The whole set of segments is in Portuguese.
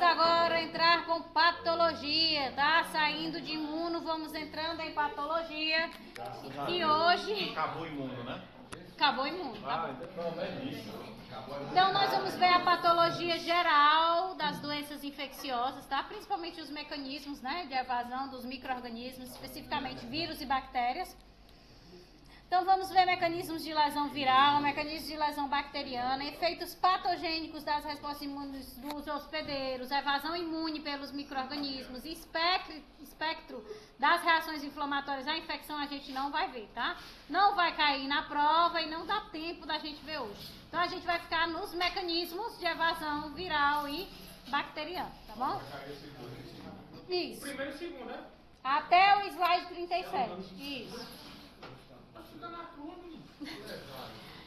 vamos agora entrar com patologia, tá? Saindo de imuno, vamos entrando em patologia. E hoje... Acabou o imuno, né? Acabou o imuno, tá bom. Não é isso. Então, nós vamos ver a patologia geral das doenças infecciosas, tá? Principalmente os mecanismos, né, de evasão dos micro-organismos, especificamente vírus e bactérias. Então, vamos ver mecanismos de lesão viral, mecanismos de lesão bacteriana, efeitos patogênicos das respostas imunes dos hospedeiros, evasão imune pelos micro-organismos, espectro das reações inflamatórias à infecção a gente não vai ver, tá? Não vai cair na prova e não dá tempo da gente ver hoje. Então, a gente vai ficar nos mecanismos de evasão viral e bacteriana, tá bom? Isso. Primeiro e segundo, né? Até o slide 37. Isso.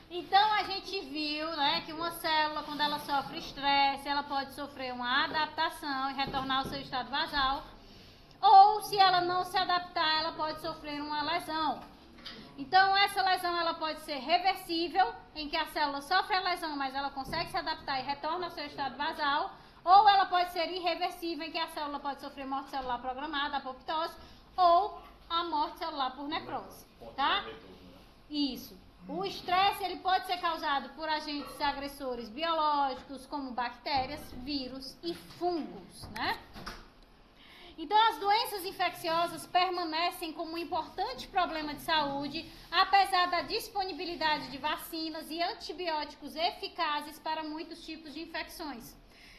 Então a gente viu, né, que uma célula, quando ela sofre estresse, ela pode sofrer uma adaptação e retornar ao seu estado basal, ou se ela não se adaptar, ela pode sofrer uma lesão. Então essa lesão ela pode ser reversível, em que a célula sofre a lesão, mas ela consegue se adaptar e retorna ao seu estado basal, ou ela pode ser irreversível, em que a célula pode sofrer morte celular programada, apoptose, ou a morte celular por necrose, tá? Isso. O estresse ele pode ser causado por agentes agressores biológicos, como bactérias, vírus e fungos, né? Então, as doenças infecciosas permanecem como um importante problema de saúde, apesar da disponibilidade de vacinas e antibióticos eficazes para muitos tipos de infecções.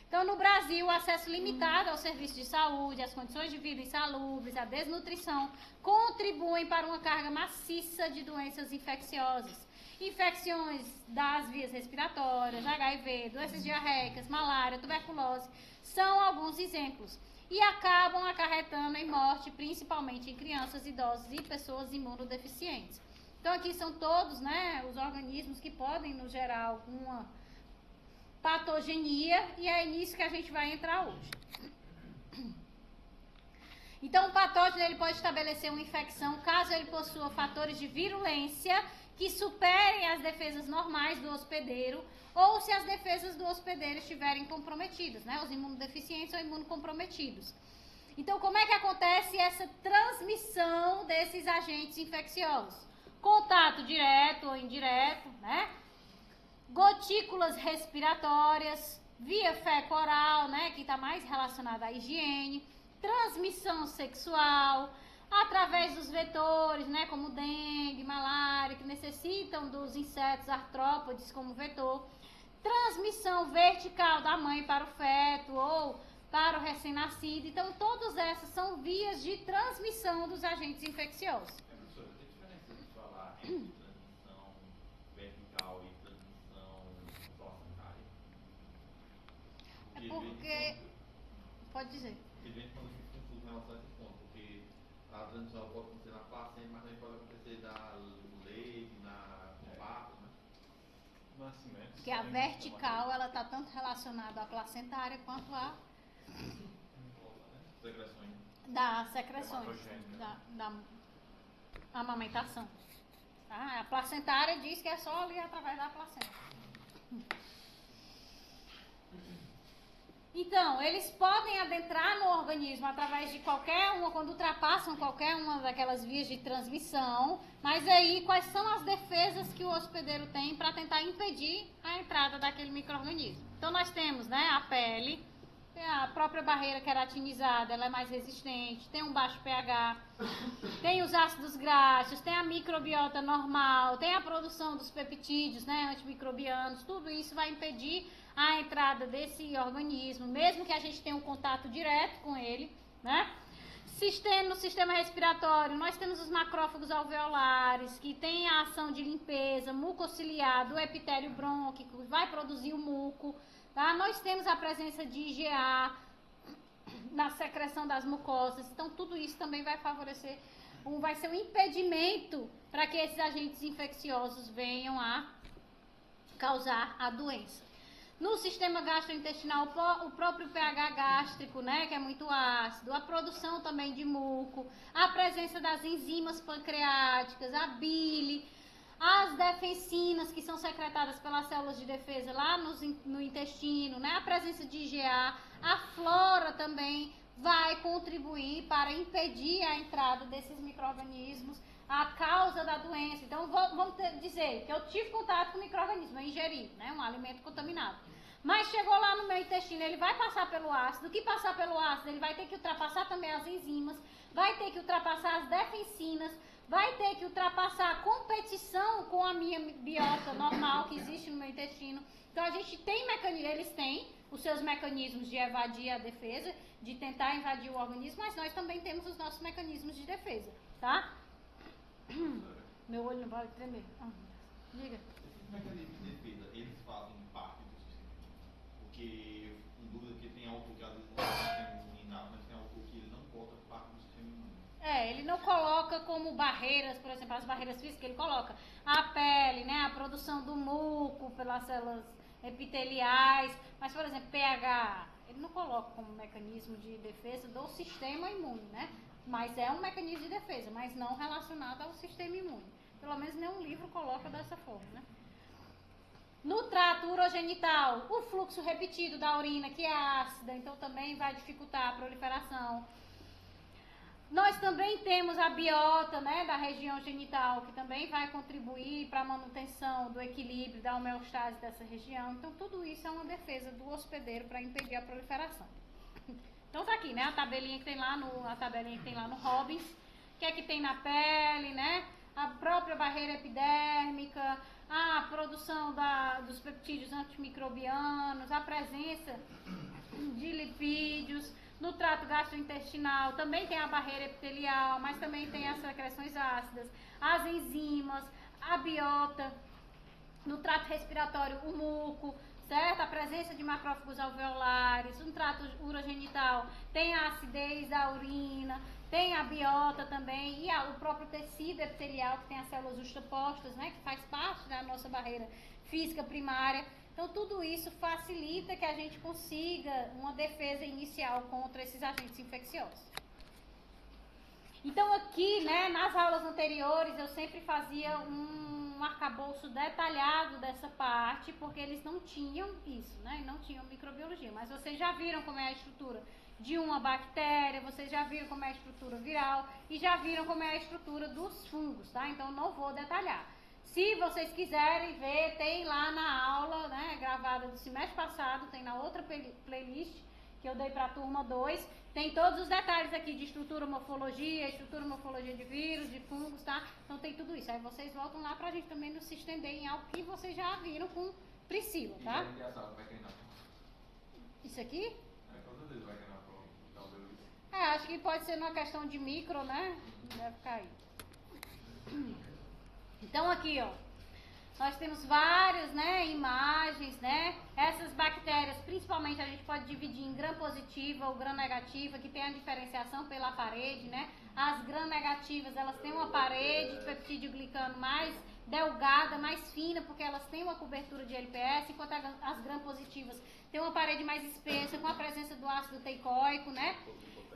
Então, no Brasil, o acesso limitado ao serviço de saúde, as condições de vida insalubres, a desnutrição, contribuem para uma carga maciça de doenças infecciosas. Infecções das vias respiratórias, HIV, doenças diarreicas, malária, tuberculose, são alguns exemplos. E acabam acarretando em morte, principalmente em crianças, idosos e pessoas imunodeficientes. Então, aqui são todos, né, os organismos que podem nos gerar alguma patogenia, e é nisso que a gente vai entrar hoje. Então, o patógeno ele pode estabelecer uma infecção caso ele possua fatores de virulência que superem as defesas normais do hospedeiro, ou se as defesas do hospedeiro estiverem comprometidas, né? Os imunodeficientes ou imunocomprometidos. Então, como é que acontece essa transmissão desses agentes infecciosos? Contato direto ou indireto, né? Gotículas respiratórias, via fecal-oral, né, que está mais relacionada à higiene, transmissão sexual, através dos vetores, né, como dengue, malária, que necessitam dos insetos artrópodes como vetor, transmissão vertical da mãe para o feto ou para o recém-nascido. Então, todas essas são vias de transmissão dos agentes infecciosos. Professora, tem diferença de falar entre transmissão vertical e é porque... Pode dizer. Porque vem quando fica confuso em relação a esse ponto, porque a transmissão pode acontecer na placenta, mas também pode acontecer no leite, no parto, né? Nascimento. Porque a vertical, ela está tanto relacionada à placentária quanto a... Secreções. Das secreções, da amamentação. Tá? A placentária diz que é só ali através da placenta. Então, eles podem adentrar no organismo através de qualquer uma, quando ultrapassam qualquer uma daquelas vias de transmissão, mas aí quais são as defesas que o hospedeiro tem para tentar impedir a entrada daquele micro-organismo? Então, nós temos, né, a pele, a própria barreira queratinizada, ela é mais resistente, tem um baixo pH, tem os ácidos graxos, tem a microbiota normal, tem a produção dos peptídeos, né, antimicrobianos, tudo isso vai impedir a entrada desse organismo, mesmo que a gente tenha um contato direto com ele, né? No sistema respiratório, nós temos os macrófagos alveolares, que tem a ação de limpeza mucociliar do epitélio brônquico, vai produzir o muco, tá? Nós temos a presença de IgA na secreção das mucosas, então tudo isso também vai favorecer, vai ser um impedimento para que esses agentes infecciosos venham a causar a doença. No sistema gastrointestinal, o próprio pH gástrico, né, que é muito ácido, a produção também de muco, a presença das enzimas pancreáticas, a bile, as defensinas que são secretadas pelas células de defesa lá no intestino, né? A presença de IgA, a flora também vai contribuir para impedir a entrada desses micro-organismos, a causa da doença. Então, vamos dizer que eu tive contato com o micro-organismo, eu ingeri, né? Um alimento contaminado. Mas chegou lá no meu intestino, ele vai passar pelo ácido. O que passar pelo ácido, ele vai ter que ultrapassar também as enzimas, vai ter que ultrapassar as defensinas, vai ter que ultrapassar a competição com a minha biota normal que existe no meu intestino. Então a gente tem mecanismos, eles têm os seus mecanismos de evadir a defesa, de tentar invadir o organismo, mas nós também temos os nossos mecanismos de defesa, tá? Meu olho não vai tremer. Diga. Esses mecanismos de defesa, eles fazem parte do sistema? Porque, em dúvida, que tem algo que às vezes não é sistema imunidade, mas tem algo que ele não coloca parte do sistema imune. Ele não coloca como barreiras, por exemplo, as barreiras físicas, ele coloca a pele, né, a produção do muco pelas células epiteliais, mas, por exemplo, pH, ele não coloca como mecanismo de defesa do sistema imune, né? Mas é um mecanismo de defesa, mas não relacionado ao sistema imune. Pelo menos nenhum livro coloca dessa forma, né? No trato urogenital, o fluxo repetido da urina, que é ácida, então também vai dificultar a proliferação. Nós também temos a biota, né, da região genital, que também vai contribuir para a manutenção do equilíbrio, da homeostase dessa região. Então, tudo isso é uma defesa do hospedeiro para impedir a proliferação. Então, tá aqui, né, a tabelinha que tem lá no Robbins, o que é que tem na pele, né, a própria barreira epidérmica, a produção dos peptídeos antimicrobianos, a presença de lipídios. No trato gastrointestinal também tem a barreira epitelial, mas também tem as secreções ácidas, as enzimas, a biota. No trato respiratório, o muco, certo? A presença de macrófagos alveolares. No trato urogenital tem a acidez da urina, tem a biota também e o próprio tecido epitelial, que tem as células justapostas, né? Que faz parte da nossa barreira física primária. Então, tudo isso facilita que a gente consiga uma defesa inicial contra esses agentes infecciosos. Então, aqui, né, nas aulas anteriores, eu sempre fazia um arcabouço detalhado dessa parte, porque eles não tinham isso, né, não tinham microbiologia. Mas vocês já viram como é a estrutura de uma bactéria, vocês já viram como é a estrutura viral e já viram como é a estrutura dos fungos, tá? Então, não vou detalhar. Se vocês quiserem ver, tem lá na aula, né, gravada do semestre passado, tem na outra playlist que eu dei para a turma 2, tem todos os detalhes aqui de estrutura, morfologia de vírus, de fungos, tá? Então tem tudo isso. Aí vocês voltam lá pra gente também não se estender em algo que vocês já viram com Priscila, tá? Isso aqui? Acho que pode ser numa questão de micro, né? Deve cair. Então aqui, ó, nós temos várias, né, imagens, né, essas bactérias, principalmente a gente pode dividir em gram-positiva ou gram-negativa, que tem a diferenciação pela parede, né, as gram-negativas, elas têm uma parede de peptídeo glicano mais delgada, mais fina, porque elas têm uma cobertura de LPS, enquanto as gram-positivas têm uma parede mais espessa, com a presença do ácido teicoico, né,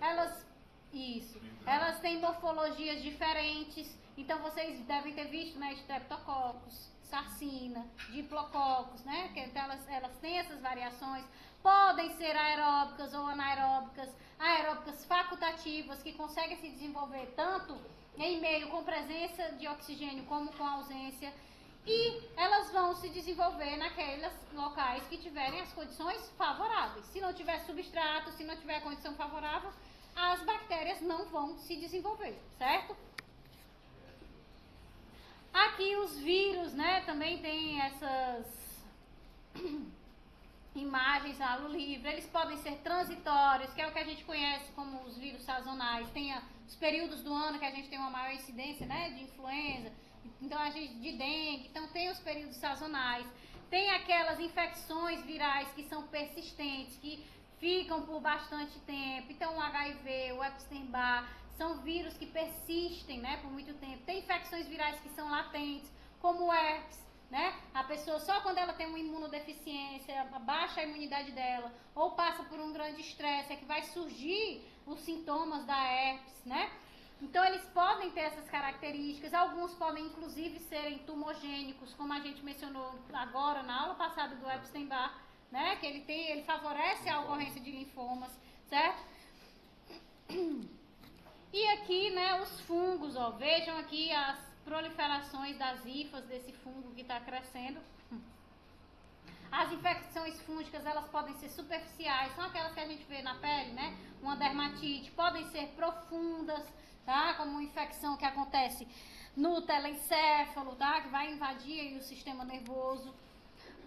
elas têm morfologias diferentes. Então, vocês devem ter visto, né, Streptococcus, Sarcina, Diplococcus, né, que então elas têm essas variações, podem ser aeróbicas ou anaeróbicas, aeróbicas facultativas, que conseguem se desenvolver tanto em meio com presença de oxigênio como com ausência, e elas vão se desenvolver naqueles locais que tiverem as condições favoráveis. Se não tiver substrato, se não tiver condição favorável, as bactérias não vão se desenvolver, certo? Aqui os vírus, né, também tem essas imagens lá no livro. Eles podem ser transitórios, que é o que a gente conhece como os vírus sazonais. Tem os períodos do ano que a gente tem uma maior incidência, né, de influenza, então a gente de dengue. Então tem os períodos sazonais. Tem aquelas infecções virais que são persistentes, que ficam por bastante tempo. Então o HIV, o Epstein-Barr, são vírus que persistem, né, por muito tempo. Tem infecções virais que são latentes, como o herpes, né? A pessoa só quando ela tem uma imunodeficiência, baixa a imunidade dela, ou passa por um grande estresse, é que vai surgir os sintomas da herpes, né? Então, eles podem ter essas características, alguns podem inclusive serem tumogênicos, como a gente mencionou agora na aula passada do Epstein-Barr, né? Que ele favorece a ocorrência de linfomas, certo? E aqui, né, os fungos, ó, vejam aqui as proliferações das hifas desse fungo que está crescendo. As infecções fúngicas, elas podem ser superficiais, são aquelas que a gente vê na pele, né? Uma dermatite, podem ser profundas, tá? Como uma infecção que acontece no telencéfalo, tá? Que vai invadir aí o sistema nervoso.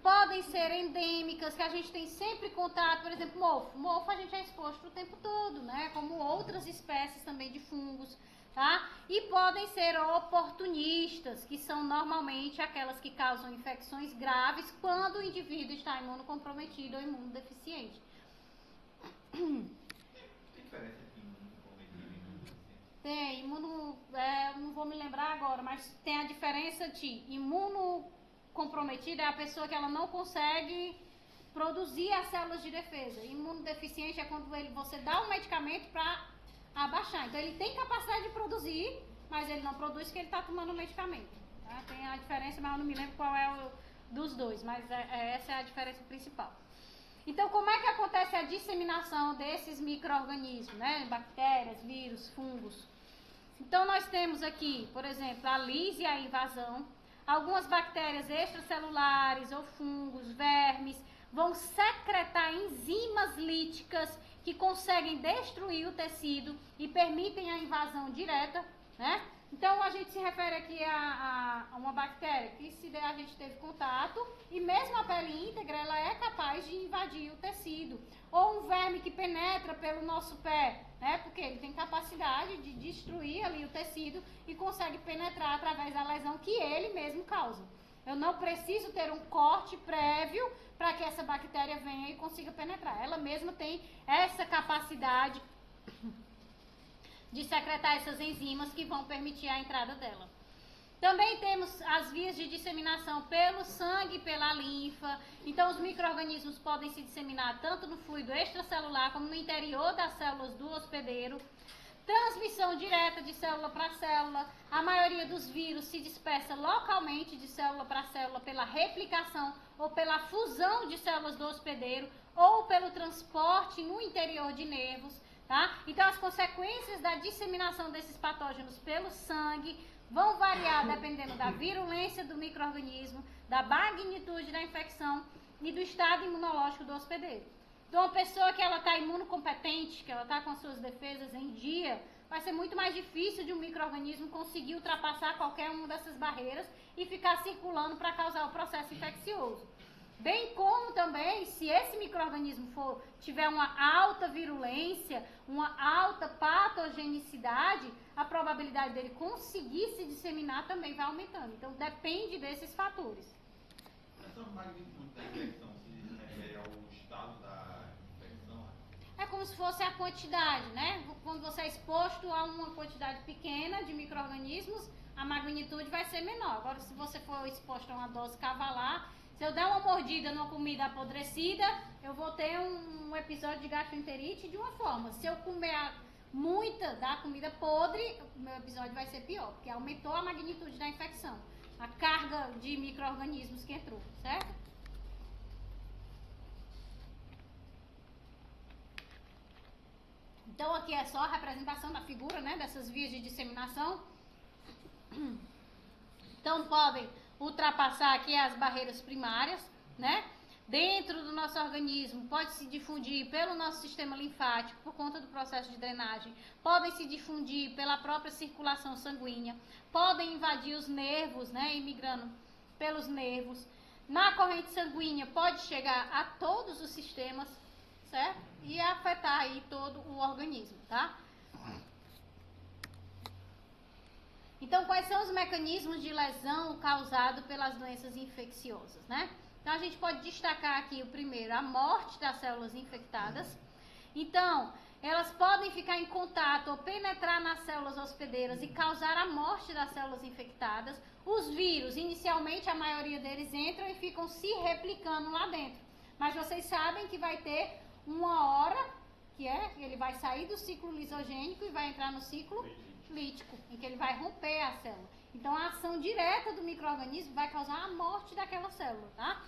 Podem ser endêmicas, que a gente tem sempre contato, por exemplo, mofo. Mofo a gente é exposto o tempo todo, né? Como outras espécies também de fungos, tá? E podem ser oportunistas, que são normalmente aquelas que causam infecções graves quando o indivíduo está imunocomprometido ou imunodeficiente. Tem diferença entre imunocomprometido e imunodeficiente? Tem, não vou me lembrar agora, mas tem a diferença de imunocomprometida é a pessoa que ela não consegue produzir as células de defesa. Imunodeficiente é quando você dá um medicamento para abaixar. Então ele tem capacidade de produzir, mas ele não produz porque ele está tomando o medicamento. Tá? Tem a diferença, mas eu não me lembro qual é o dos dois, mas essa é a diferença principal. Então, como é que acontece a disseminação desses micro-organismos, né? Bactérias, vírus, fungos? Então, nós temos aqui, por exemplo, a lise e a invasão. Algumas bactérias extracelulares ou fungos, vermes, vão secretar enzimas líticas que conseguem destruir o tecido e permitem a invasão direta, né? Então, a gente se refere aqui a uma bactéria que a gente teve contato e mesmo a pele íntegra, ela é capaz de invadir o tecido. Ou um verme que penetra pelo nosso pé, né? Porque ele tem capacidade de destruir ali o tecido e consegue penetrar através da lesão que ele mesmo causa. Eu não preciso ter um corte prévio para que essa bactéria venha e consiga penetrar. Ela mesma tem essa capacidade de secretar essas enzimas que vão permitir a entrada dela. Também temos as vias de disseminação pelo sangue e pela linfa. Então, os micro-organismos podem se disseminar tanto no fluido extracelular como no interior das células do hospedeiro. Transmissão direta de célula para célula. A maioria dos vírus se dispersa localmente de célula para célula pela replicação ou pela fusão de células do hospedeiro ou pelo transporte no interior de nervos. Tá? Então, as consequências da disseminação desses patógenos pelo sangue vão variar dependendo da virulência do micro-organismo, da magnitude da infecção e do estado imunológico do hospedeiro. Então, uma pessoa que ela está imunocompetente, que ela está com as suas defesas em dia, vai ser muito mais difícil de um micro-organismo conseguir ultrapassar qualquer uma dessas barreiras e ficar circulando para causar o processo infeccioso. Bem como também, se esse micro-organismo tiver uma alta virulência, uma alta patogenicidade, a probabilidade dele conseguir se disseminar também vai aumentando. Então, depende desses fatores. Essa magnitude da infecção se refere ao estado da infecção? É como se fosse a quantidade, né? Quando você é exposto a uma quantidade pequena de micro-organismos, a magnitude vai ser menor. Agora, se você for exposto a uma dose cavalar, se eu der uma mordida numa comida apodrecida, eu vou ter um episódio de gastroenterite de uma forma. Se eu comer muita da comida podre, o meu episódio vai ser pior, porque aumentou a magnitude da infecção, a carga de micro-organismos que entrou, certo? Então, aqui é só a representação da figura, né, dessas vias de disseminação. Então, podem ultrapassar aqui as barreiras primárias, né? Dentro do nosso organismo, pode se difundir pelo nosso sistema linfático, por conta do processo de drenagem, podem se difundir pela própria circulação sanguínea, podem invadir os nervos, né? E migrando pelos nervos. Na corrente sanguínea, pode chegar a todos os sistemas, certo? E afetar aí todo o organismo, tá? Então, quais são os mecanismos de lesão causados pelas doenças infecciosas, né? Então, a gente pode destacar aqui o primeiro, a morte das células infectadas. Então, elas podem ficar em contato ou penetrar nas células hospedeiras e causar a morte das células infectadas. Os vírus, inicialmente, a maioria deles entram e ficam se replicando lá dentro. Mas vocês sabem que vai ter uma hora, que ele vai sair do ciclo lisogênico e vai entrar no ciclo lítico, em que ele vai romper a célula. Então, a ação direta do micro-organismo vai causar a morte daquela célula, tá?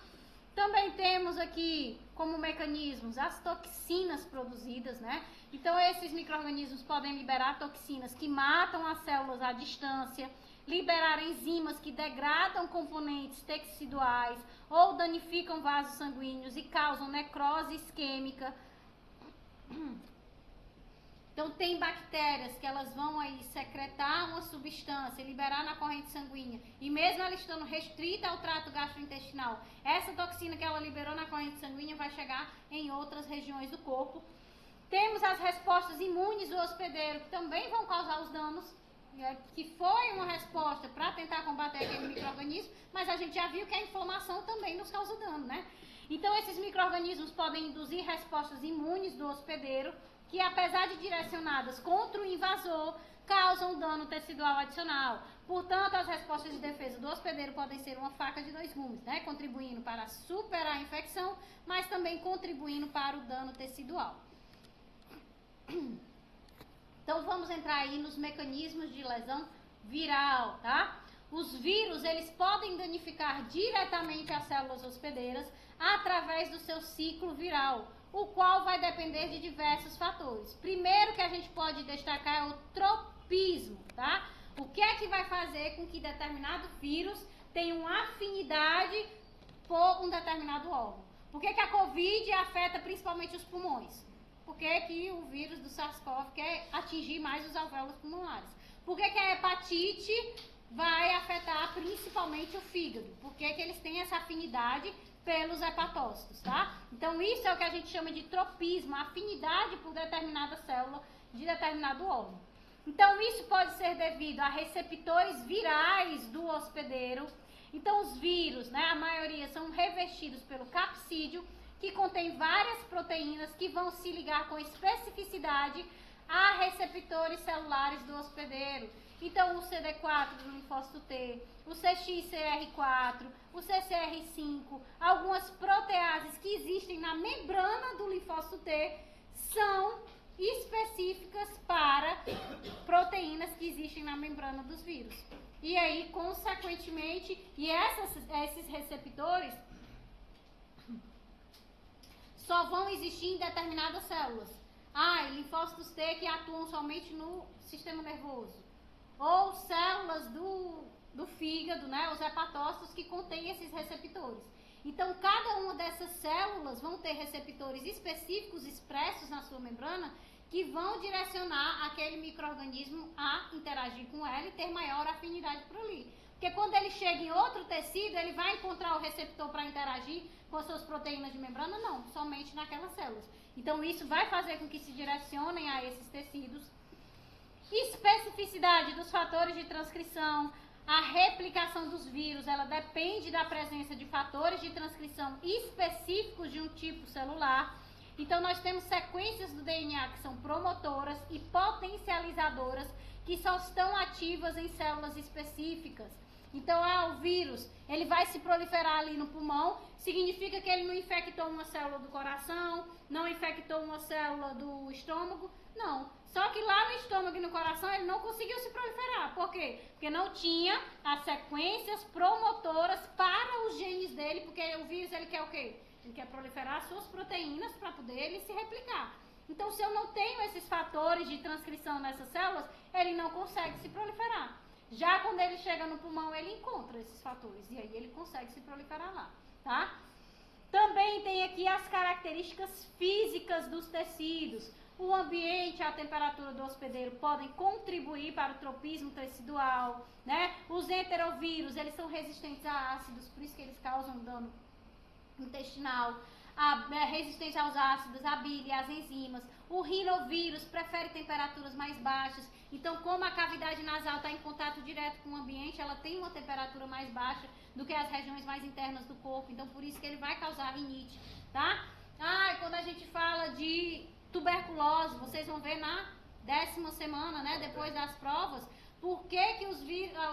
Também temos aqui, como mecanismos, as toxinas produzidas, né? Então, esses micro-organismos podem liberar toxinas que matam as células à distância, liberar enzimas que degradam componentes teciduais ou danificam vasos sanguíneos e causam necrose isquêmica. Então, tem bactérias que elas vão aí secretar uma substância, liberar na corrente sanguínea, e mesmo ela estando restrita ao trato gastrointestinal, essa toxina que ela liberou na corrente sanguínea vai chegar em outras regiões do corpo. Temos as respostas imunes do hospedeiro, que também vão causar os danos, que foi uma resposta para tentar combater aquele micro-organismo, mas a gente já viu que a inflamação também nos causa dano, né? Então, esses micro-organismos podem induzir respostas imunes do hospedeiro, que apesar de direcionadas contra o invasor, causam dano tecidual adicional. Portanto, as respostas de defesa do hospedeiro podem ser uma faca de dois gumes, né? Contribuindo para superar a infecção, mas também contribuindo para o dano tecidual. Então, vamos entrar aí nos mecanismos de lesão viral, tá? Os vírus, eles podem danificar diretamente as células hospedeiras através do seu ciclo viral, o qual vai depender de diversos fatores. Primeiro que a gente pode destacar é o tropismo, tá? O que é que vai fazer com que determinado vírus tenha uma afinidade por um determinado órgão? Por que a Covid afeta principalmente os pulmões? Por que o vírus do SARS-CoV quer atingir mais os alvéolos pulmonares? Por que a hepatite vai afetar principalmente o fígado? Por que eles têm essa afinidade pelos hepatócitos, tá? Então, isso é o que a gente chama de tropismo, afinidade por determinada célula de determinado órgão. Então, isso pode ser devido a receptores virais do hospedeiro. Então, os vírus, né, a maioria são revestidos pelo capsídeo, que contém várias proteínas que vão se ligar com especificidade a receptores celulares do hospedeiro. Então, o CD4 do linfócito T, o CXCR4, o CCR5, algumas proteases que existem na membrana do linfócito T são específicas para proteínas que existem na membrana dos vírus. E aí, consequentemente, esses receptores só vão existir em determinadas células. Linfócitos T que atuam somente no sistema nervoso. Ou células do fígado, né, os hepatócitos que contêm esses receptores. Então, cada uma dessas células vão ter receptores específicos expressos na sua membrana que vão direcionar aquele micro-organismo a interagir com ela e ter maior afinidade por ali. Porque quando ele chega em outro tecido, ele vai encontrar o receptor para interagir com as suas proteínas de membrana? Não, somente naquelas células. Então, isso vai fazer com que se direcionem a esses tecidos. Especificidade dos fatores de transcrição. A replicação dos vírus, ela depende da presença de fatores de transcrição específicos de um tipo celular. Então, nós temos sequências do DNA que são promotoras e potencializadoras que só estão ativas em células específicas. Então, o vírus, ele vai se proliferar ali no pulmão, significa que ele não infectou uma célula do coração, não infectou uma célula do estômago, não. Só que lá no estômago e no coração ele não conseguiu se proliferar. Por quê? Porque não tinha as sequências promotoras para os genes dele, porque o vírus ele quer o quê? Ele quer proliferar as suas proteínas para poder ele se replicar. Então, se eu não tenho esses fatores de transcrição nessas células, ele não consegue se proliferar. Já quando ele chega no pulmão, ele encontra esses fatores e aí ele consegue se proliferar lá, tá? Também tem aqui as características físicas dos tecidos. O ambiente e a temperatura do hospedeiro podem contribuir para o tropismo tecidual, né? Os enterovírus, eles são resistentes a ácidos, por isso que eles causam dano intestinal. A resistência aos ácidos, a bile, as enzimas. O rinovírus prefere temperaturas mais baixas. Então, como a cavidade nasal está em contato direto com o ambiente, ela tem uma temperatura mais baixa do que as regiões mais internas do corpo. Então, por isso que ele vai causar rinite, tá? Quando a gente fala de tuberculose, vocês vão ver na 10ª semana, né, depois das provas, por que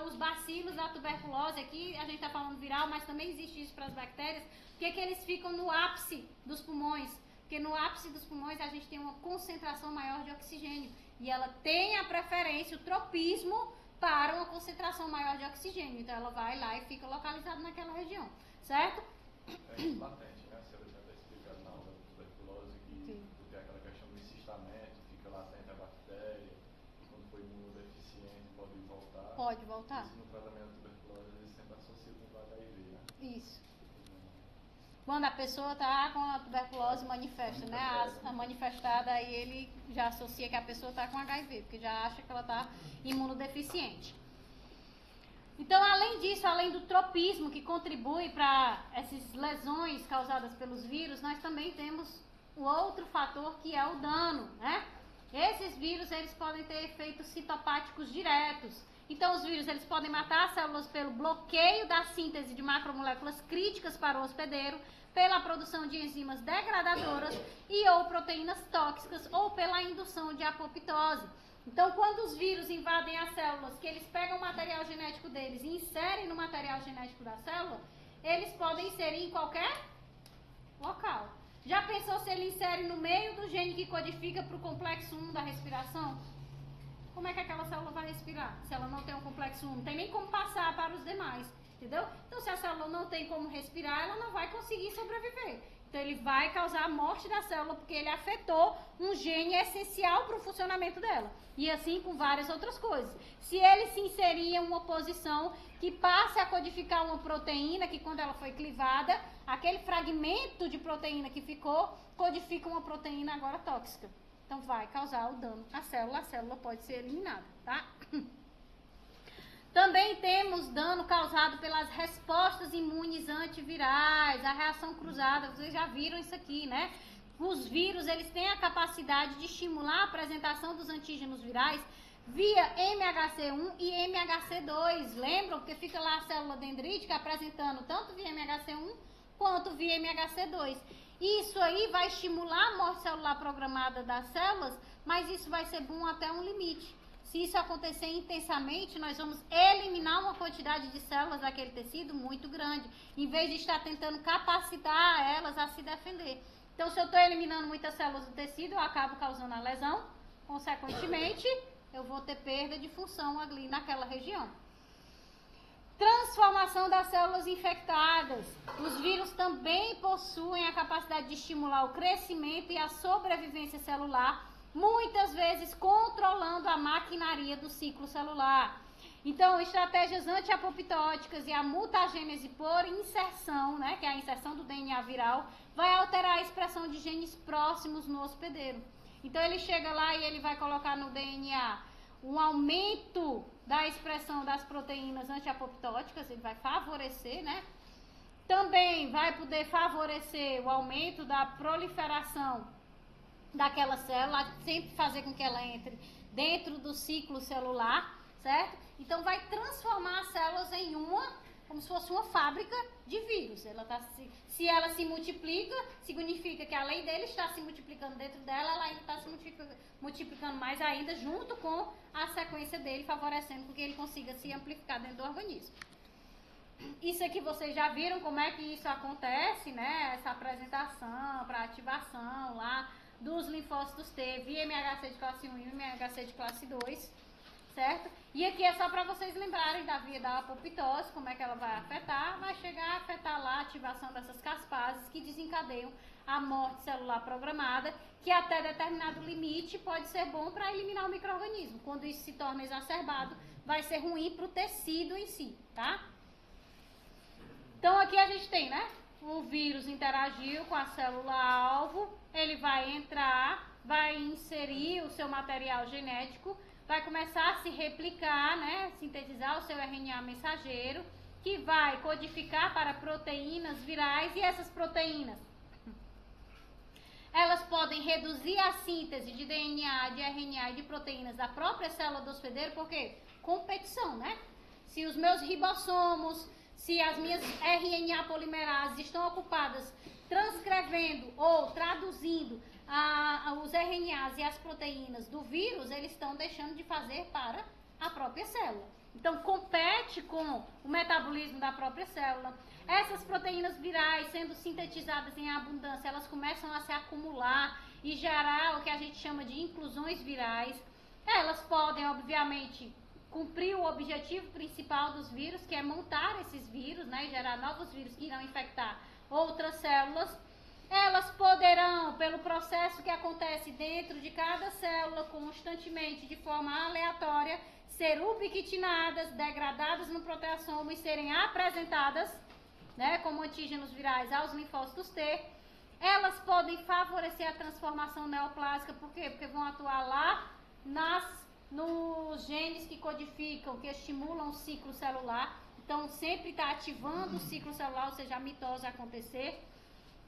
os bacilos da tuberculose, aqui a gente está falando viral, mas também existe isso para as bactérias, por que eles ficam no ápice dos pulmões? Porque no ápice dos pulmões a gente tem uma concentração maior de oxigênio. E ela tem a preferência, o tropismo, para uma concentração maior de oxigênio. Então ela vai lá e fica localizada naquela região, certo? É latente, né? A senhora já está explicando na aula da tuberculose que tem aquela questão do encistamento, fica latente a bactéria, e quando for imunodeficiente pode voltar. Pode voltar. Isso no tratamento da tuberculose eles sempre associam com o HIV, né? Isso. Quando a pessoa está com a tuberculose manifesta, né? A manifestada, aí ele já associa que a pessoa está com HIV, porque já acha que ela está imunodeficiente. Então, além disso, além do tropismo que contribui para essas lesões causadas pelos vírus, nós também temos o outro fator que é o dano, né? Esses vírus, eles podem ter efeitos citopáticos diretos. Então, os vírus, eles podem matar as células pelo bloqueio da síntese de macromoléculas críticas para o hospedeiro, pela produção de enzimas degradadoras e ou proteínas tóxicas, ou pela indução de apoptose. Então, quando os vírus invadem as células, que eles pegam o material genético deles e inserem no material genético da célula, eles podem inserir em qualquer local. Já pensou se ele insere no meio do gene que codifica para o complexo 1 da respiração? Como é que aquela célula vai respirar? Se ela não tem um complexo 1, não tem nem como passar para os demais, entendeu? Então, se a célula não tem como respirar, ela não vai conseguir sobreviver. Então, ele vai causar a morte da célula porque ele afetou um gene essencial para o funcionamento dela. E assim com várias outras coisas. Se ele se inserir em uma posição que passe a codificar uma proteína, que quando ela foi clivada, aquele fragmento de proteína que ficou, codifica uma proteína agora tóxica. Então, vai causar o dano à célula, a célula pode ser eliminada, tá? Também temos dano causado pelas respostas imunes antivirais, a reação cruzada, vocês já viram isso aqui, né? Os vírus, eles têm a capacidade de estimular a apresentação dos antígenos virais via MHC1 e MHC2, lembram? Porque fica lá a célula dendrítica apresentando tanto via MHC1 quanto via MHC2. Isso aí vai estimular a morte celular programada das células, mas isso vai ser bom até um limite. Se isso acontecer intensamente, nós vamos eliminar uma quantidade de células daquele tecido muito grande, em vez de estar tentando capacitar elas a se defender. Então, se eu estou eliminando muitas células do tecido, eu acabo causando a lesão, consequentemente, eu vou ter perda de função ali naquela região. Transformação das células infectadas. Os vírus também possuem a capacidade de estimular o crescimento e a sobrevivência celular, muitas vezes controlando a maquinaria do ciclo celular. Então, estratégias antiapoptóticas e a mutagênese por inserção, né, que é a inserção do DNA viral, vai alterar a expressão de genes próximos no hospedeiro. Então, ele chega lá e ele vai colocar no DNA um aumento da expressão das proteínas antiapoptóticas, ele vai favorecer, né? Também vai poder favorecer o aumento da proliferação daquela célula, sempre fazer com que ela entre dentro do ciclo celular, certo? Então, vai transformar as células em como se fosse uma fábrica de vírus. Se ela se multiplica, significa que além dele estar se multiplicando dentro dela, ela ainda está se multiplicando mais ainda junto com a sequência dele, favorecendo com que ele consiga se amplificar dentro do organismo. Isso aqui vocês já viram como é que isso acontece, né? Essa apresentação para ativação lá dos linfócitos T via MHC de classe 1 e MHC de classe 2, certo? E aqui é só para vocês lembrarem da via da apoptose, como é que ela vai afetar. Vai chegar a afetar lá a ativação dessas caspases que desencadeiam a morte celular programada, que até determinado limite pode ser bom para eliminar o micro-organismo. Quando isso se torna exacerbado, vai ser ruim para o tecido em si, tá? Então aqui a gente tem, né? O vírus interagiu com a célula-alvo, ele vai entrar, vai inserir o seu material genético, vai começar a se replicar, né? Sintetizar o seu RNA mensageiro, que vai codificar para proteínas virais, e essas proteínas, elas podem reduzir a síntese de DNA, de RNA e de proteínas da própria célula do hospedeiro, porque competição, né? Se os meus ribossomos, se as minhas RNA polimerases estão ocupadas transcrevendo ou traduzindo os RNAs e as proteínas do vírus, eles estão deixando de fazer para a própria célula. Então, compete com o metabolismo da própria célula. Essas proteínas virais, sendo sintetizadas em abundância, elas começam a se acumular e gerar o que a gente chama de inclusões virais. Elas podem, obviamente, cumprir o objetivo principal dos vírus, que é montar esses vírus, né, e gerar novos vírus que irão infectar outras células. Elas poderão, pelo processo que acontece dentro de cada célula, constantemente, de forma aleatória, ser ubiquitinadas, degradadas no proteasoma e serem apresentadas, né, como antígenos virais aos linfócitos T. Elas podem favorecer a transformação neoplásica, por quê? Porque vão atuar lá nos genes que codificam, que estimulam o ciclo celular. Então, sempre está ativando o ciclo celular, ou seja, a mitose acontecer.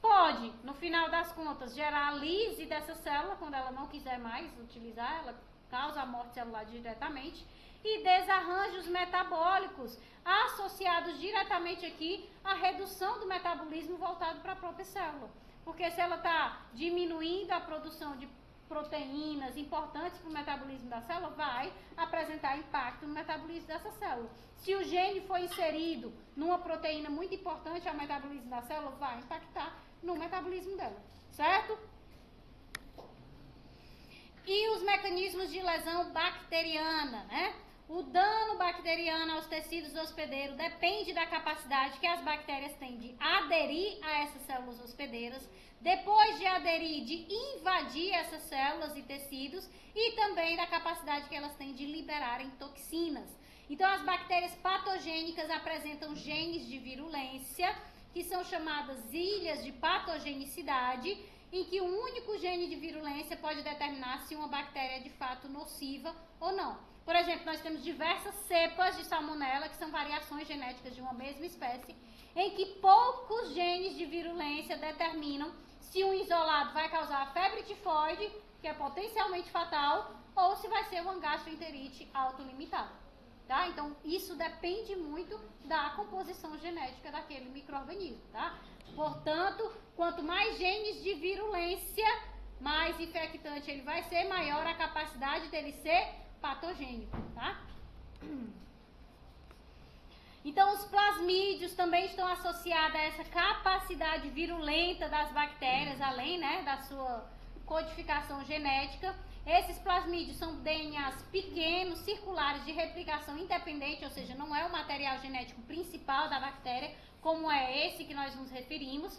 Pode, no final das contas, gerar a lise dessa célula, quando ela não quiser mais utilizar, ela causa a morte celular diretamente. E desarranjos metabólicos associados diretamente aqui à redução do metabolismo voltado para a própria célula. Porque se ela está diminuindo a produção de proteínas importantes para o metabolismo da célula, vai apresentar impacto no metabolismo dessa célula. Se o gene for inserido numa proteína muito importante ao metabolismo da célula, vai impactar no metabolismo dela, certo? E os mecanismos de lesão bacteriana, né? O dano bacteriano aos tecidos hospedeiros depende da capacidade que as bactérias têm de aderir a essas células hospedeiras, depois de aderir, de invadir essas células e tecidos, e também da capacidade que elas têm de liberarem toxinas. Então, as bactérias patogênicas apresentam genes de virulência, que são chamadas ilhas de patogenicidade, em que um único gene de virulência pode determinar se uma bactéria é de fato nociva ou não. Por exemplo, nós temos diversas cepas de salmonela, que são variações genéticas de uma mesma espécie, em que poucos genes de virulência determinam se um isolado vai causar a febre tifoide, que é potencialmente fatal, ou se vai ser uma gastroenterite autolimitada. Tá? Então, isso depende muito da composição genética daquele micro-organismo. Tá? Portanto, quanto mais genes de virulência, mais infectante ele vai ser, maior a capacidade dele ser patogênico, tá? Então, os plasmídios também estão associados a essa capacidade virulenta das bactérias, além, né, da sua codificação genética. Esses plasmídios são DNAs pequenos, circulares, de replicação independente, ou seja, não é o material genético principal da bactéria, como é esse que nós nos referimos.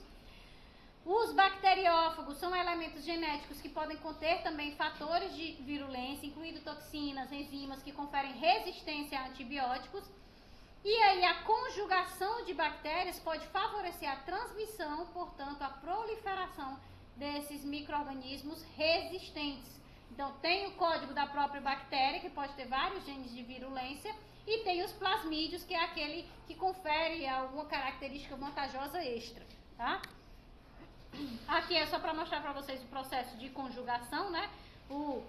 Os bacteriófagos são elementos genéticos que podem conter também fatores de virulência, incluindo toxinas, enzimas que conferem resistência a antibióticos. E aí a conjugação de bactérias pode favorecer a transmissão, portanto, a proliferação desses micro-organismos resistentes. Então, tem o código da própria bactéria, que pode ter vários genes de virulência, e tem os plasmídios, que é aquele que confere alguma característica vantajosa extra, tá? Aqui é só para mostrar para vocês o processo de conjugação, né? O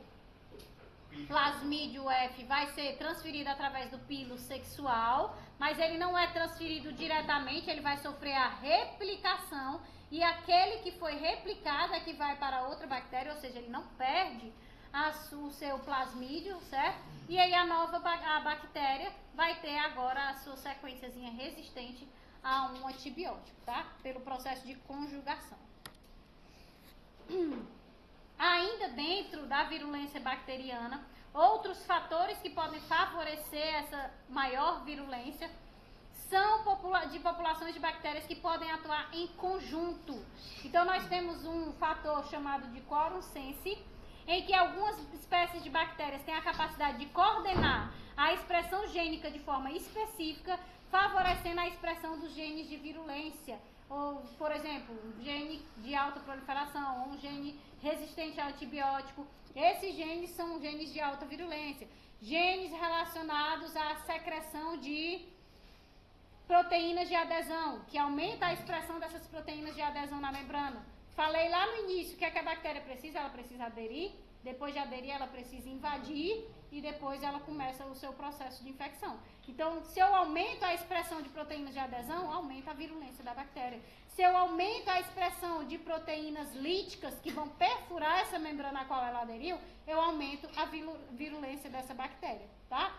plasmídio F vai ser transferido através do pilo sexual, mas ele não é transferido diretamente, ele vai sofrer a replicação, e aquele que foi replicado é que vai para outra bactéria, ou seja, ele não perde o seu plasmídio, certo? E aí a bactéria vai ter agora a sua sequenciazinha resistente a um antibiótico, tá? Pelo processo de conjugação. Ainda dentro da virulência bacteriana, outros fatores que podem favorecer essa maior virulência são de populações de bactérias que podem atuar em conjunto. Então, nós temos um fator chamado de quorum sensi, em que algumas espécies de bactérias têm a capacidade de coordenar a expressão gênica de forma específica, favorecendo a expressão dos genes de virulência. Ou, por exemplo, um gene de alta proliferação, ou um gene resistente ao antibiótico. Esses genes são genes de alta virulência. Genes relacionados à secreção de proteínas de adesão, que aumenta a expressão dessas proteínas de adesão na membrana. Falei lá no início que a bactéria precisa, ela precisa aderir, depois de aderir ela precisa invadir e depois ela começa o seu processo de infecção. Então, se eu aumento a expressão de proteínas de adesão, aumenta a virulência da bactéria. Se eu aumento a expressão de proteínas líticas que vão perfurar essa membrana a qual ela aderiu, eu aumento a virulência dessa bactéria, tá?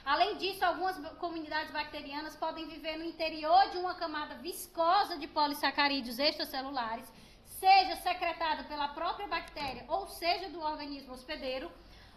Além disso, algumas comunidades bacterianas podem viver no interior de uma camada viscosa de polissacarídeos extracelulares, seja secretada pela própria bactéria ou seja do organismo hospedeiro,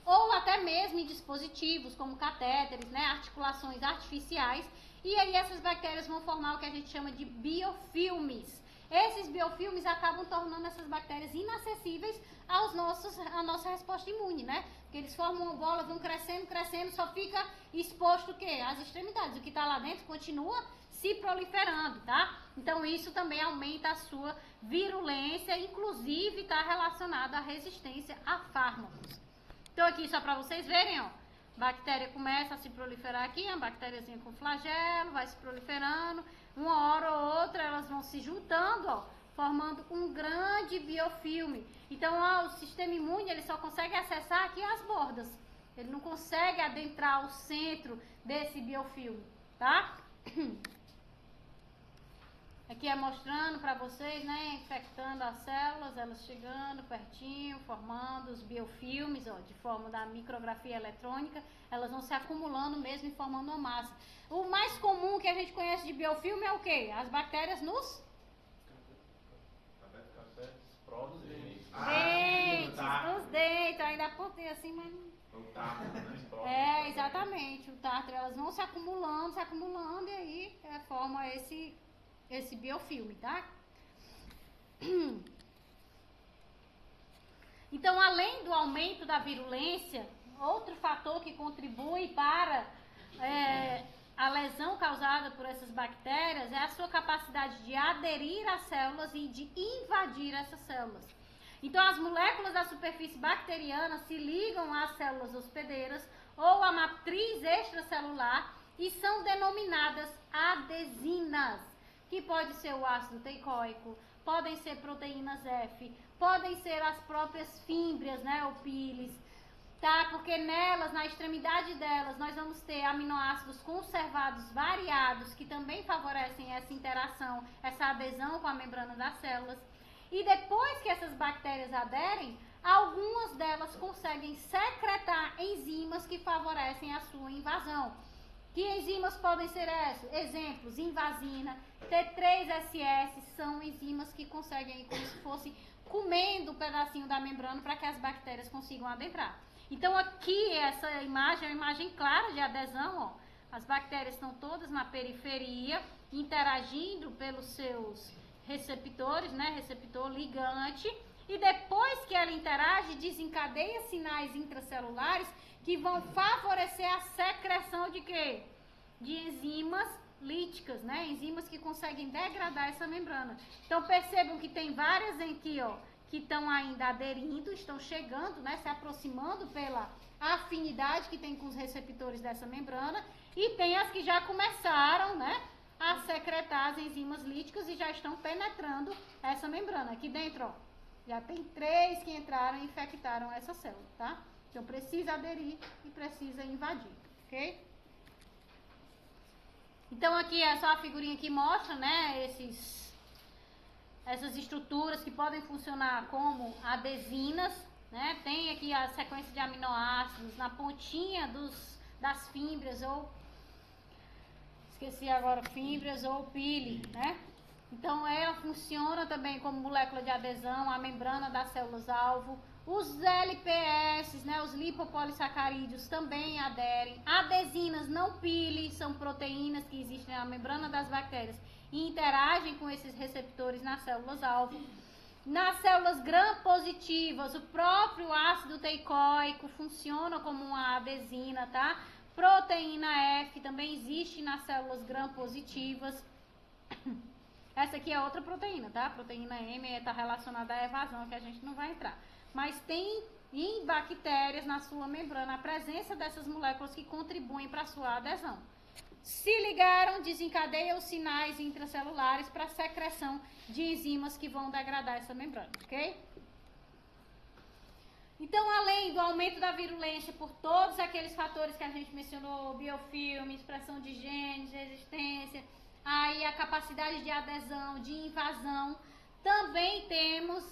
ou até mesmo em dispositivos como catéteres, né, articulações artificiais, e aí essas bactérias vão formar o que a gente chama de biofilmes. Esses biofilmes acabam tornando essas bactérias inacessíveis à nossa resposta imune, né? Porque eles formam uma bola, vão crescendo, só fica exposto o quê? Às extremidades. O que está lá dentro continua se proliferando, tá? Então isso também aumenta a sua virulência, inclusive está relacionado à resistência a fármacos. Então aqui só para vocês verem, ó, bactéria começa a se proliferar aqui, a bactériazinha com flagelo, vai se proliferando, uma hora ou outra elas vão se juntando, ó, formando um grande biofilme. Então, ó, o sistema imune ele só consegue acessar aqui as bordas, ele não consegue adentrar o centro desse biofilme, tá? Aqui é mostrando para vocês, né, infectando as células, elas chegando pertinho, formando os biofilmes, ó, de forma da micrografia eletrônica, elas vão se acumulando mesmo e formando uma massa. O mais comum que a gente conhece de biofilme é o quê? As bactérias nos dentes, ainda apontei assim, mas exatamente, o tártaro, elas vão se acumulando e aí forma esse biofilme, tá? Então, além do aumento da virulência, outro fator que contribui para a lesão causada por essas bactérias é a sua capacidade de aderir às células e de invadir essas células. Então, as moléculas da superfície bacteriana se ligam às células hospedeiras ou à matriz extracelular e são denominadas adesinas, que pode ser o ácido teicoico, podem ser proteínas F, podem ser as próprias fímbrias, né, ou piles, tá? Porque nelas, na extremidade delas, nós vamos ter aminoácidos conservados variados, que também favorecem essa interação, essa adesão com a membrana das células. E depois que essas bactérias aderem, algumas delas conseguem secretar enzimas que favorecem a sua invasão. Que enzimas podem ser essas? Exemplos, invasina, T3SS, são enzimas que conseguem, como se fosse comendo um pedacinho da membrana para que as bactérias consigam adentrar. Então aqui essa imagem é uma imagem clara de adesão, ó. As bactérias estão todas na periferia, interagindo pelos seus receptores, né? Receptor ligante. E depois que ela interage, desencadeia sinais intracelulares que vão favorecer a secreção de quê? De enzimas líticas, né? Enzimas que conseguem degradar essa membrana. Então percebam que tem várias aqui, ó, que estão ainda aderindo, estão chegando, né? Se aproximando pela afinidade que tem com os receptores dessa membrana. E tem as que já começaram, né, a secretar as enzimas líticas e já estão penetrando essa membrana. Aqui dentro, ó, já tem 3 que entraram e infectaram essa célula, tá? Então precisa aderir e precisa invadir, ok? Então aqui é só a figurinha que mostra, né, essas estruturas que podem funcionar como adesinas, né? Tem aqui a sequência de aminoácidos na pontinha das fímbrias ou fímbrias ou pili, né? Então ela funciona também como molécula de adesão à membrana das células-alvo. Os LPS, né, os lipopolissacarídeos também aderem. Adesinas não pili, são proteínas que existem na membrana das bactérias e interagem com esses receptores nas células-alvo. Nas células gram-positivas, o próprio ácido teicoico funciona como uma adesina, tá? Proteína F também existe nas células gram-positivas. Essa aqui é outra proteína, tá? Proteína M está relacionada à evasão, que a gente não vai entrar. Mas tem em bactérias, na sua membrana, a presença dessas moléculas que contribuem para a sua adesão. Se ligaram, desencadeia os sinais intracelulares para a secreção de enzimas que vão degradar essa membrana, ok? Então, além do aumento da virulência por todos aqueles fatores que a gente mencionou, biofilme, expressão de genes, resistência, aí a capacidade de adesão, de invasão, também temos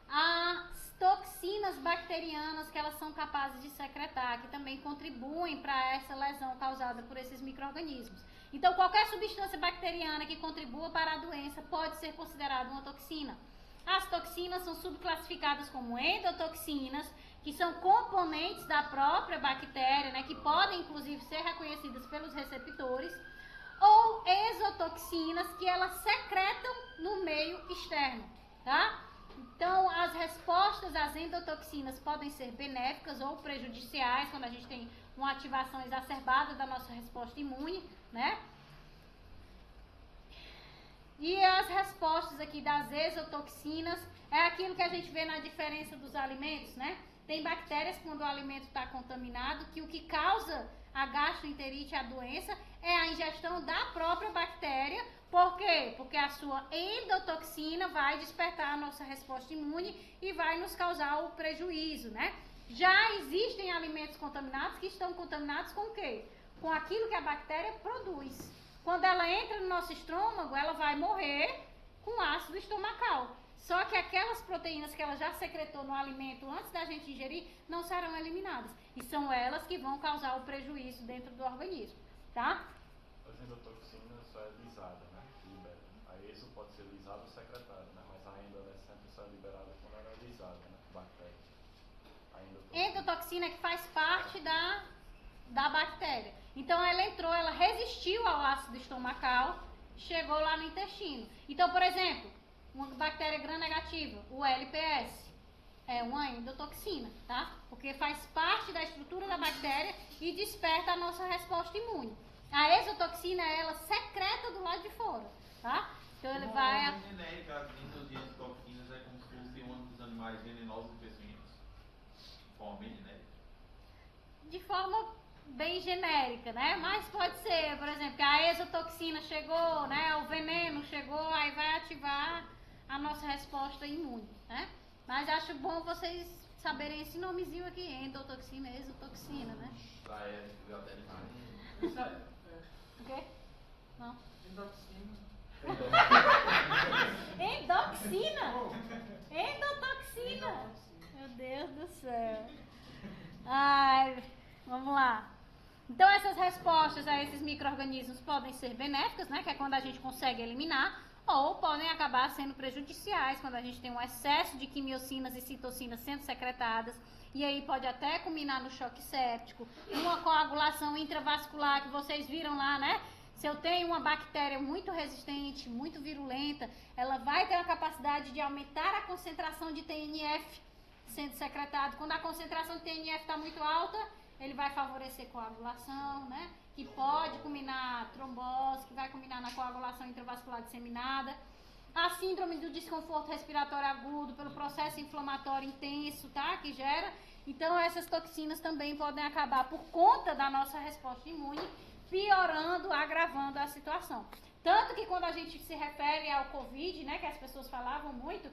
as toxinas bacterianas bacterianas que elas são capazes de secretar, que também contribuem para essa lesão causada por esses micro-organismos. Então, qualquer substância bacteriana que contribua para a doença pode ser considerada uma toxina. As toxinas são subclassificadas como endotoxinas, que são componentes da própria bactéria, né, que podem inclusive ser reconhecidas pelos receptores, ou exotoxinas, que elas secretam no meio externo, tá? Então, as respostas às endotoxinas podem ser benéficas ou prejudiciais, quando a gente tem uma ativação exacerbada da nossa resposta imune, né? E as respostas aqui das exotoxinas é aquilo que a gente vê na diferença dos alimentos, né? Tem bactérias quando o alimento está contaminado, que o que causa a gastroenterite, a doença, é a ingestão da própria bactéria. Por quê? Porque a sua endotoxina vai despertar a nossa resposta imune e vai nos causar o prejuízo, né? Já existem alimentos contaminados que estão contaminados com o quê? Com aquilo que a bactéria produz. Quando ela entra no nosso estômago, ela vai morrer com ácido estomacal. Só que aquelas proteínas que ela já secretou no alimento antes da gente ingerir não serão eliminadas. E são elas que vão causar o prejuízo dentro do organismo, tá? As endotoxinas só é lisada, né? Libera. A exo pode ser lisada ou secretada, né? Mas a endo é sempre só liberada quando ela é lisada, né? Bactéria. A endotoxina é que faz parte da bactéria. Então ela entrou, ela resistiu ao ácido estomacal, chegou lá no intestino. Então, por exemplo, uma bactéria gram-negativa, o LPS, é uma endotoxina, tá? Porque faz parte da estrutura da bactéria e desperta a nossa resposta imune. A exotoxina, ela secreta do lado de fora, tá? Então ele vai... Uma genérica, as endotoxinas é como se fosse um dos animais venenosos e peçonhentos. De forma bem genérica. De forma bem genérica, né? Mas pode ser, por exemplo, que a exotoxina chegou, né? O veneno chegou, aí vai ativar a nossa resposta imune, né? Mas acho bom vocês saberem esse nomezinho aqui, endotoxina, exotoxina, né? O quê? Não. Endotoxina. Endotoxina? Endotoxina. Meu Deus do céu. Ai, vamos lá. Então essas respostas a esses micro-organismos podem ser benéficas, né? Que é quando a gente consegue eliminar, ou podem acabar sendo prejudiciais quando a gente tem um excesso de quimiocinas e citocinas sendo secretadas, e aí pode até culminar no choque séptico, uma coagulação intravascular que vocês viram lá, né? Se eu tenho uma bactéria muito resistente, muito virulenta, ela vai ter a capacidade de aumentar a concentração de TNF sendo secretado. Quando a concentração de TNF está muito alta, ele vai favorecer coagulação, né? Que pode culminar trombose, que vai culminar na coagulação intravascular disseminada. A síndrome do desconforto respiratório agudo pelo processo inflamatório intenso, tá? Que gera. Então essas toxinas também podem acabar por conta da nossa resposta imune, piorando, agravando a situação. Tanto que quando a gente se refere ao Covid, né, que as pessoas falavam muito,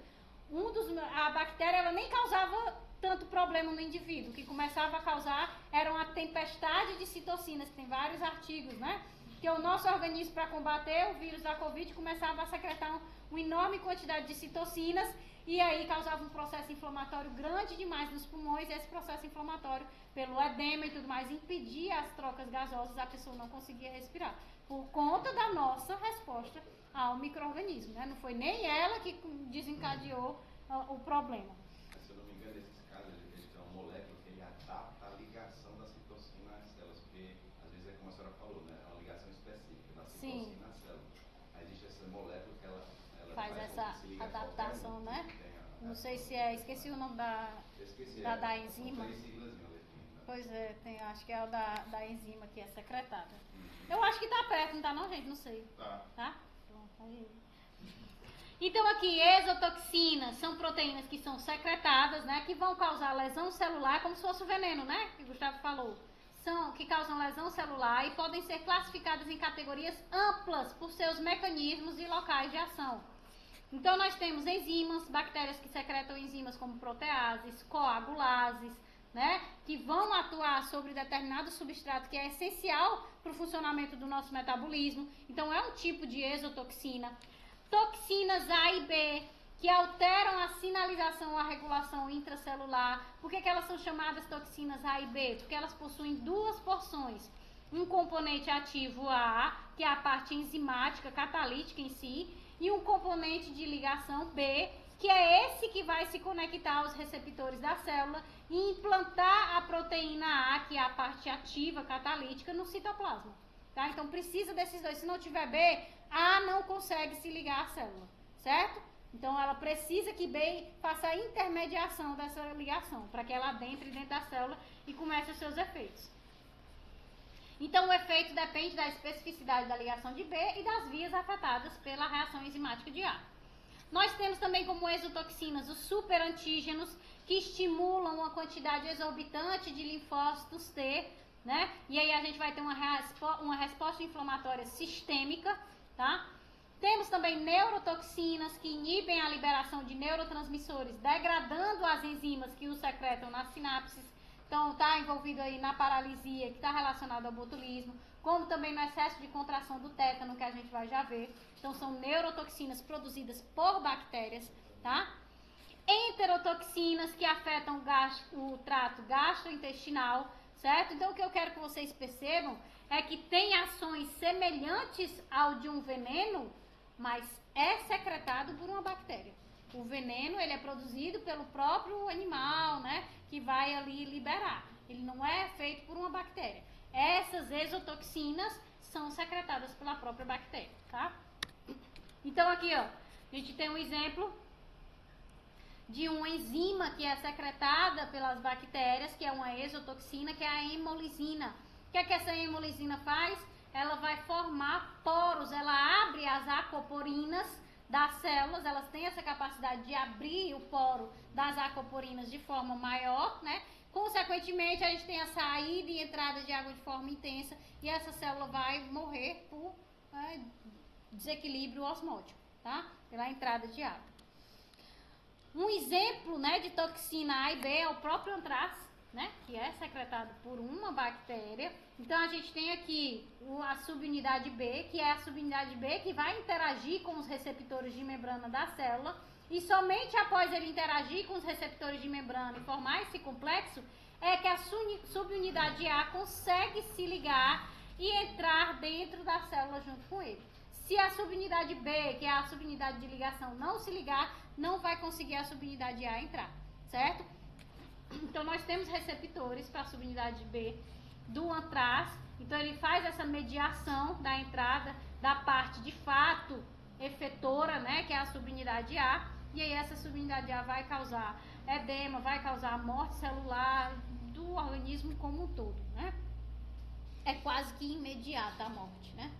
a bactéria ela nem causava tanto problema no indivíduo. O que começava a causar era uma tempestade de citocinas, que tem vários artigos, né? Que o nosso organismo, para combater o vírus da Covid, começava a secretar uma enorme quantidade de citocinas e aí causava um processo inflamatório grande demais nos pulmões, e esse processo inflamatório, pelo edema e tudo mais, impedia as trocas gasosas, a pessoa não conseguia respirar, por conta da nossa resposta ao micro-organismo, né? Não foi nem ela que desencadeou o problema. Se eu não me engano, nesses casos, eles têm uma molécula que ele adapta a ligação da citocina às células, porque às vezes é como a senhora falou, né? É uma ligação específica da citocina às células. Aí existe essa molécula que ela faz essa adaptação, né? Não sei se é, esqueci o nome da enzima. Pois é, acho que é o da enzima que é secretada. Eu acho que tá perto, não tá não, gente? Não sei. Tá? Pronto, aí. Então aqui, exotoxinas são proteínas que são secretadas, né? Que vão causar lesão celular, como se fosse o veneno, né? Que o Gustavo falou. Que causam lesão celular e podem ser classificadas em categorias amplas por seus mecanismos e locais de ação. Então nós temos enzimas, bactérias que secretam enzimas como proteases, coagulases, né? Que vão atuar sobre determinado substrato que é essencial para o funcionamento do nosso metabolismo. Então é um tipo de exotoxina. Toxinas A e B, que alteram a sinalização, a regulação intracelular. Por que elas são chamadas toxinas A e B? Porque elas possuem duas porções. Um componente ativo A, que é a parte enzimática, catalítica em si, e um componente de ligação B, que é esse que vai se conectar aos receptores da célula e implantar a proteína A, que é a parte ativa, catalítica, no citoplasma. Tá? Então precisa desses dois. Se não tiver B, A não consegue se ligar à célula, certo? Então ela precisa que B faça a intermediação dessa ligação, para que ela adentre dentro da célula e comece os seus efeitos. Então o efeito depende da especificidade da ligação de B e das vias afetadas pela reação enzimática de A. Nós temos também como exotoxinas os superantígenos, que estimulam uma quantidade exorbitante de linfócitos T, né? E aí a gente vai ter uma resposta inflamatória sistêmica, tá? Temos também neurotoxinas que inibem a liberação de neurotransmissores, degradando as enzimas que os secretam nas sinapses. Então, está envolvido aí na paralisia, que está relacionado ao botulismo, como também no excesso de contração do tétano, que a gente vai já ver. Então, são neurotoxinas produzidas por bactérias, tá? Enterotoxinas que afetam o trato gastrointestinal, certo? Então, o que eu quero que vocês percebam é que tem ações semelhantes ao de um veneno, mas é secretado por uma bactéria. O veneno, ele é produzido pelo próprio animal, né, que vai ali liberar. Ele não é feito por uma bactéria. Essas exotoxinas são secretadas pela própria bactéria, tá? Então aqui, ó, a gente tem um exemplo de uma enzima que é secretada pelas bactérias, que é uma exotoxina, que é a hemolisina. O que é que essa hemolisina faz? Ela vai formar poros, ela abre as aquaporinas das células, elas têm essa capacidade de abrir o poro das aquaporinas de forma maior, né? Consequentemente, a gente tem a saída e entrada de água de forma intensa e essa célula vai morrer por desequilíbrio osmótico, tá? Pela entrada de água. Um exemplo, né, de toxina A e B é o próprio antrax, né, que é secretado por uma bactéria. Então a gente tem aqui a subunidade B, que é a subunidade B que vai interagir com os receptores de membrana da célula, e somente após ele interagir com os receptores de membrana e formar esse complexo, é que a subunidade A consegue se ligar e entrar dentro da célula junto com ele. Se a subunidade B, que é a subunidade de ligação, não se ligar, não vai conseguir a subunidade A entrar, certo? Então, nós temos receptores para a subunidade B do antrax. Então, ele faz essa mediação da entrada da parte, de fato, efetora, né, que é a subunidade A. E aí, essa subunidade A vai causar edema, vai causar morte celular do organismo como um todo, né? É quase que imediata a morte, né?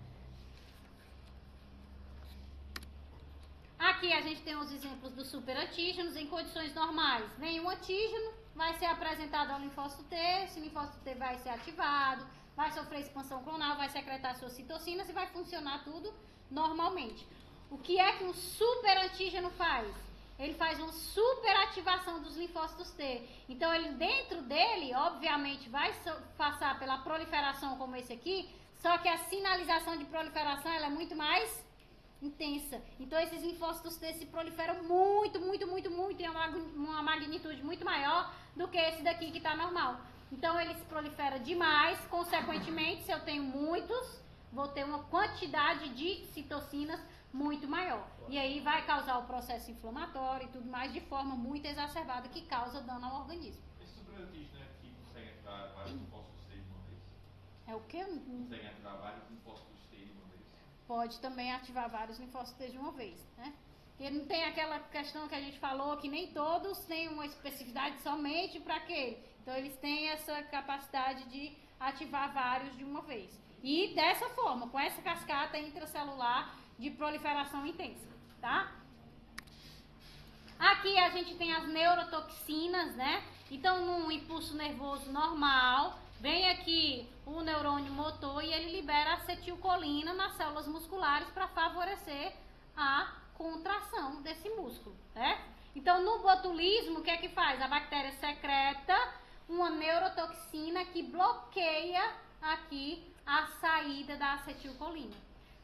Aqui a gente tem os exemplos dos superantígenos em condições normais. Nenhum antígeno vai ser apresentado ao linfócito T, esse linfócito T vai ser ativado, vai sofrer expansão clonal, vai secretar suas citocinas e vai funcionar tudo normalmente. O que é que um superantígeno faz? Ele faz uma superativação dos linfócitos T. Então, ele, dentro dele, obviamente, vai passar pela proliferação como esse aqui, só que a sinalização de proliferação ela é muito mais intensa. Então, esses linfócitos T se proliferam muito, em uma magnitude muito maior do que esse daqui que está normal. Então, ele se prolifera demais, consequentemente, se eu tenho muitos, vou ter uma quantidade de citocinas muito maior. E aí vai causar o processo inflamatório e tudo mais de forma muito exacerbada, que causa dano ao organismo. Esse superantígeno é que consegue ativar vários linfócitos T de uma vez? É o quê? Consegue ativar vários linfócitos T de uma vez? Pode também ativar vários linfócitos T de uma vez, né? Porque não tem aquela questão que a gente falou, que nem todos têm uma especificidade somente para aquele. Então, eles têm essa capacidade de ativar vários de uma vez. E dessa forma, com essa cascata intracelular de proliferação intensa, tá? Aqui a gente tem as neurotoxinas, né? Então, num impulso nervoso normal, vem aqui o neurônio motor e ele libera acetilcolina nas células musculares para favorecer a contração desse músculo, né? Então, no botulismo, o que é que faz? A bactéria secreta uma neurotoxina que bloqueia aqui a saída da acetilcolina.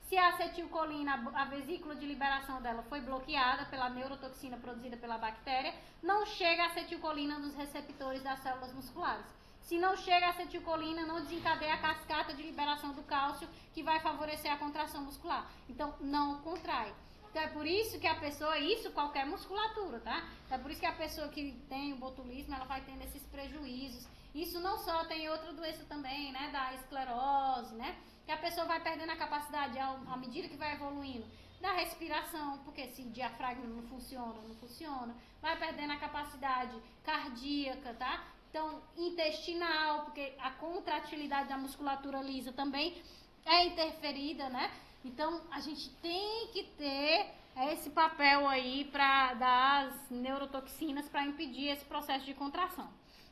Se a acetilcolina, a vesícula de liberação dela foi bloqueada pela neurotoxina produzida pela bactéria, não chega a acetilcolina nos receptores das células musculares. Se não chega a acetilcolina, não desencadeia a cascata de liberação do cálcio, que vai favorecer a contração muscular. Então, não contrai. Então, é por isso que a pessoa, isso qualquer musculatura, tá? Então, é por isso que a pessoa que tem o botulismo, ela vai tendo esses prejuízos. Isso não só, tem outra doença também, né, da esclerose, né? Que a pessoa vai perdendo a capacidade, à medida que vai evoluindo, da respiração, porque se o diafragma não funciona. Vai perdendo a capacidade cardíaca, tá? Então, intestinal, porque a contratilidade da musculatura lisa também é interferida, né? Então, a gente tem que ter esse papel aí das neurotoxinas para impedir esse processo de contração.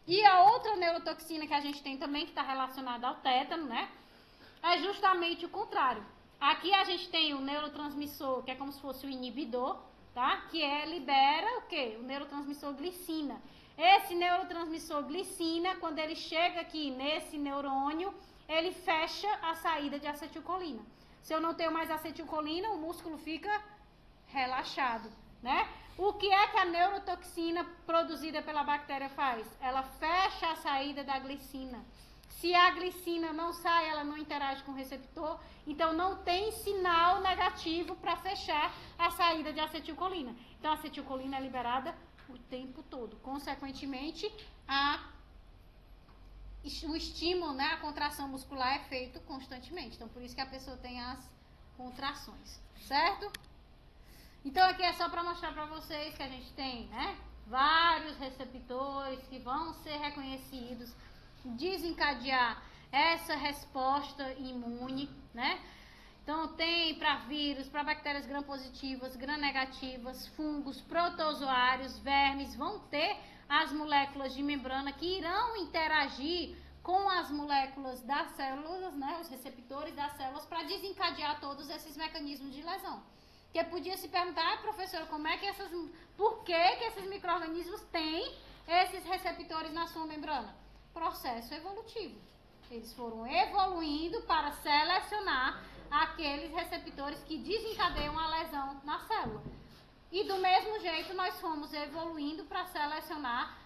E a outra neurotoxina que a gente tem também, que está relacionada ao tétano, né? É justamente o contrário. Aqui a gente tem o neurotransmissor, que é como se fosse o inibidor, tá? Que libera o quê? O neurotransmissor glicina. Esse neurotransmissor glicina, quando ele chega aqui nesse neurônio, ele fecha a saída de acetilcolina. Se eu não tenho mais acetilcolina, o músculo fica relaxado, né? O que é que a neurotoxina produzida pela bactéria faz? Ela fecha a saída da glicina. Se a glicina não sai, ela não interage com o receptor, então não tem sinal negativo para fechar a saída de acetilcolina. Então a acetilcolina é liberada o tempo todo. Consequentemente, o estímulo, né, a contração muscular é feito constantemente. Então, por isso que a pessoa tem as contrações, certo? Então, aqui é só para mostrar para vocês que a gente tem, né, vários receptores que vão ser reconhecidos, desencadear essa resposta imune, né? Então, tem para vírus, para bactérias gram-positivas, gram-negativas, fungos, protozoários, vermes, vão ter as moléculas de membrana que irão interagir com as moléculas das células, né, os receptores das células, para desencadear todos esses mecanismos de lesão. Porque podia se perguntar, professora, por que esses micro-organismos têm esses receptores na sua membrana? Processo evolutivo. Eles foram evoluindo para selecionar aqueles receptores que desencadeiam a lesão na célula. E do mesmo jeito nós fomos evoluindo para selecionar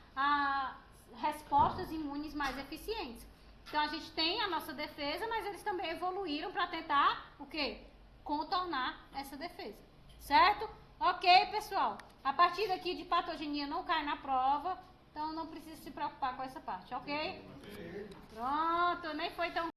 respostas imunes mais eficientes. Então a gente tem a nossa defesa, mas eles também evoluíram para tentar o quê? Contornar essa defesa. Certo? Ok, pessoal? A partir daqui de patogenia não cai na prova, então não precisa se preocupar com essa parte, ok? Pronto, nem foi tão